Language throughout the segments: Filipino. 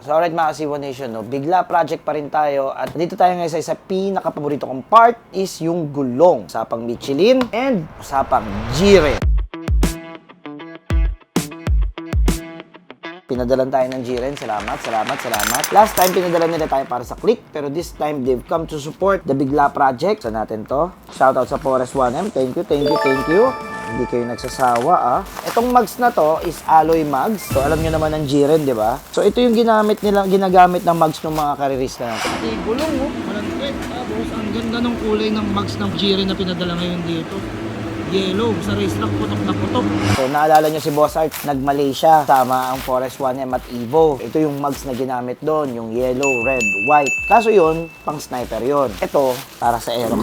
So alright mga Kasibo Nation, no? Bigla project pa rin tayo at dito tayo ngayon sa isa pinaka-paborito kong part is yung gulong. Usapang Michelin and usapang G-Ren. Pinadalan tayo ng G-Ren. Salamat. Last time, pinadalan nila tayo para sa Click. Pero this time, they've come to support the Bigla Project. Sa natin to. Shoutout sa Forest 1M. Thank you. Hindi kayo nagsasawa, ah. Itong mugs na to is alloy mugs. So, alam nyo naman ng G-Ren, di ba? So, ito yung ginagamit ng mugs ng mga karirista natin. Pati gulong, oh. Malagkit. Tapos, ang ganda ng kulay ng mugs ng G-Ren na pinadala ngayon dito. Yellow, sa racetrack, putok na putok. So, naalala nyo si Boss Art, nag-Malaysia, sama ang Forest 1M at Evo. Ito yung mugs na ginamit doon, yung yellow, red, white. Kaso yun, pang sniper yun. Ito, para sa Aerox.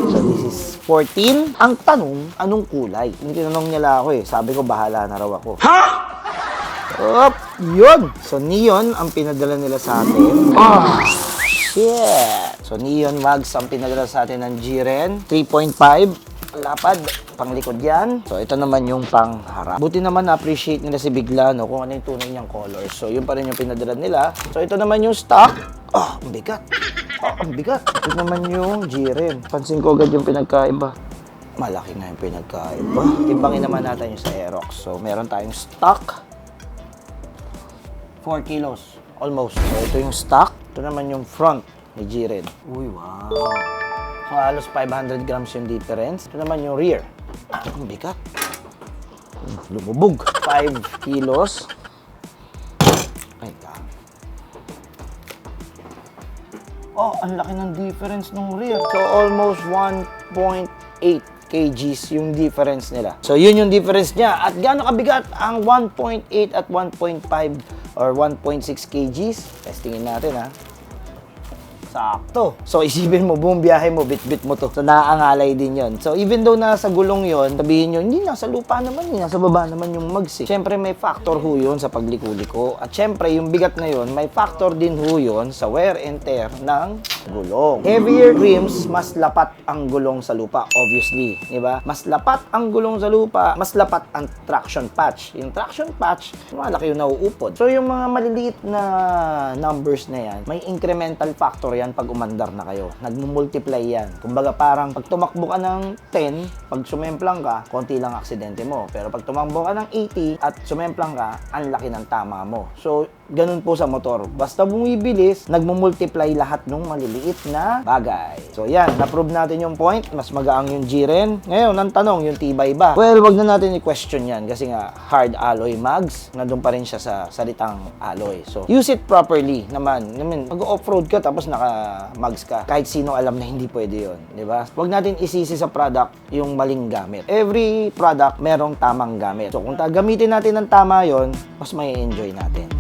So, this is 14. Ang tanong, anong kulay? Yung tinanong nila ako eh. Sabi ko, bahala na raw ako. Ha? Op, yun! So, neon ang pinadala nila sa atin. Oh, shit! So, neon mugs ang pinadala sa atin ng G-Ren. 3.5. Lapad, pang likod yan. So, ito naman yung pang harap. Buti naman na-appreciate nila si Bigla, no, kung ano yung tunay niyang colors. So, yun pa rin yung pinadala nila. So, ito naman yung stock. Oh, ang bigat. Ito naman yung G-Ren. Pansin ko agad yung pinagkaiba. Malaki na yung pinagkaiba. Timbangin naman natin yung sa Aerox. So, meron tayong stock. 4 kilos. Almost. So, ito yung stock. Ito naman yung front ni G-Ren. Uy, wow. So, halos 500 grams yung difference. Ito naman yung rear. Ang bigat. Lumubog. 5 kilos. Ay, oh, ang laki ng difference ng rear. So, almost 1.8 kgs yung difference nila. So, yun yung difference niya. At gaano kabigat ang 1.8 at 1.5 or 1.6 kgs? Testingin natin, ha. Sakto. So, isipin mo, buong biyahe mo, bit-bit mo to. So, naaangalay din yon. So, even though nasa gulong yon, sabihin nyo, hindi, nasa lupa naman, hindi, nasa baba naman yung mugs, eh. Siyempre, may factor ho yun sa pagliko-liko. At siyempre, yung bigat na yon, may factor din ho yun sa wear and tear ng gulong. Heavier rims, mas lapat ang gulong sa lupa, obviously. Diba? Mas lapat ang gulong sa lupa, mas lapat ang traction patch. Yung traction patch, malaki yung nauupod. So, yung mga maliliit na numbers na yan, may incremental factor yan pag umandar na kayo. Nagmumultiply yan. Kumbaga parang pag tumakbo ka ng 10, pag sumemplang ka, konti lang aksidente mo. Pero pag tumakbo ka ng 80 at sumemplang ka, ang laki ng tama mo. So, ganun po sa motor. Basta bumibilis, nagmumultiply lahat ng maliliit na bagay. So, yan. Na-prove natin yung point. Mas magaang yung G-Ren. Ngayon, ang tanong, yung tibay ba? Well, wag na natin i-question yan kasi nga, hard alloy mugs. Nandun pa rin siya sa salitang alloy. So, use it properly naman. I mean, mag-off-road ka tapos naka-mugs ka. Kahit sino alam na hindi pwede yun. Diba? Wag natin isisi sa product yung maling gamit. Every product, merong tamang gamit. So, kung gamitin natin ng tama yon, mas may enjoy natin.